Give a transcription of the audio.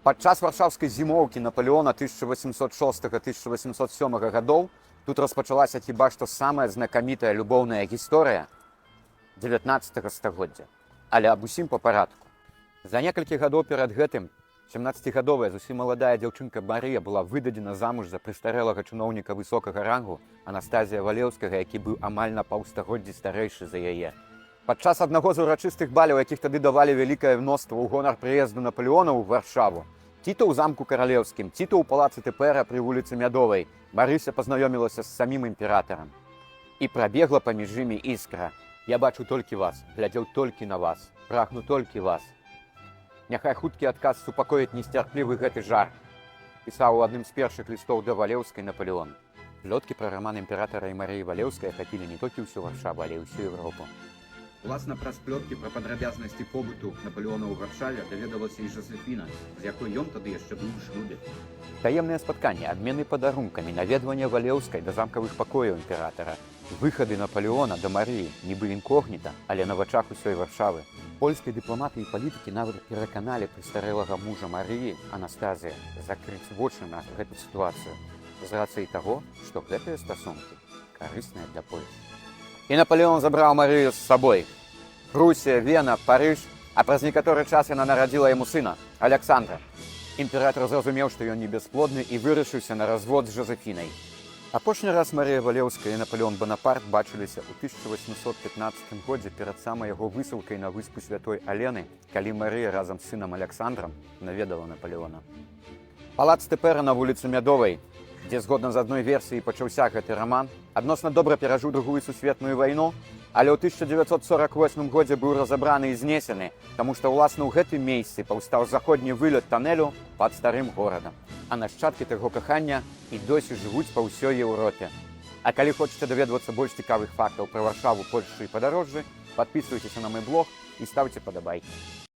Падчас варшаўскай зімоўкі Напалеона 1806-1807 гадоў тут распачалася хіба што самая знакамітая любоўная гісторыя 19 стагоддзя. Але аб усім па парадку. За некалькі гадоў перад гэтым 17-гадовая зусім маладая дзяўчынка Марыя была выдадзена замуж за прыстарэлага чыноўніка высокага рангу Анастазія Валеўскага, які быў амаль на паўстагоддзі старэйшы за яе. Падчас аднаго з урачыстых баляў, якіх тады давалі вялікае мноства ў гонар прыезду Напалеона ў Варшаву, ці то ў замку каралеўскім, ці то ў палацы Тэпэра пры вуліцы Мядовай, Марыся пазнаёмілася з самім імператарам. І прабегла паміж імі іскра. Я бачу толькі вас, глядзеў толькі на вас, прагну толькі вас. Няхай хуткі адказ супакоіць несцярплівы гэты жар, пісаў у адным з першых лістоў да Валеўскай Напалеон. Плёткі пра раман імператара і Марыі Валеўскай ахапілі не толькі ўсю Варшаву, але і ўсю Еўропу. Уласна праз плёткі пра падрабязнасці побыту Напалеона ў Варшаве даведалася і Жозефіна, з якой ён тады яшчэ быў у шлюбе. Таемныя спатканні, абмены падарункамі, наведванне Валеўскай да замкавых пакояў імператара, выхады Напалеона да Марыі, нібы інкогніта, але на вачах усёй Варшавы. Польскія дыпламаты і палітыкі нават пераканалі прыстарэлага мужа Марыі, Анастазія, закрыць вочы на гэту сітуацыю з рацыяй таго, што гэтыя стасункі карысныя для Польшчы. І Напалеон забраў Марыю з сабой. Прусія, Вена, Парыж, а праз некаторы час яна нарадзіла яму сына, Аляксандра. Імператар зразумеў, што ён не бясплодны і вырашыўся на развод з Жозефінай. Апошні раз Марыя Валеўская і Напалеон Банапарт бачыліся ў 1815 годзе перад самай яго высылкай на выспу Святой Алены, калі Марыя разам з сынам Аляксандрам наведала Напалеона. Палац Тэпэра на вуліцы Мядовай, дзе згодна з адной версіяй пачаўся гэты раман, адносна добра перажыў Другую сусветную вайну, але ў 1948 годзе быў разабраны і знесены, таму што ўласна ў гэтым месцы паўстаў заходні вылет танелю пад старым горадам. А нашчадкі таго кахання і досі жывуць па ўсёй Еўропе. А калі хочаце даведвацца больш цікавых фактаў пра Варшаву, Польшчу і падарожжы, падпісвайцеся на мой блог і ставце падабайкі.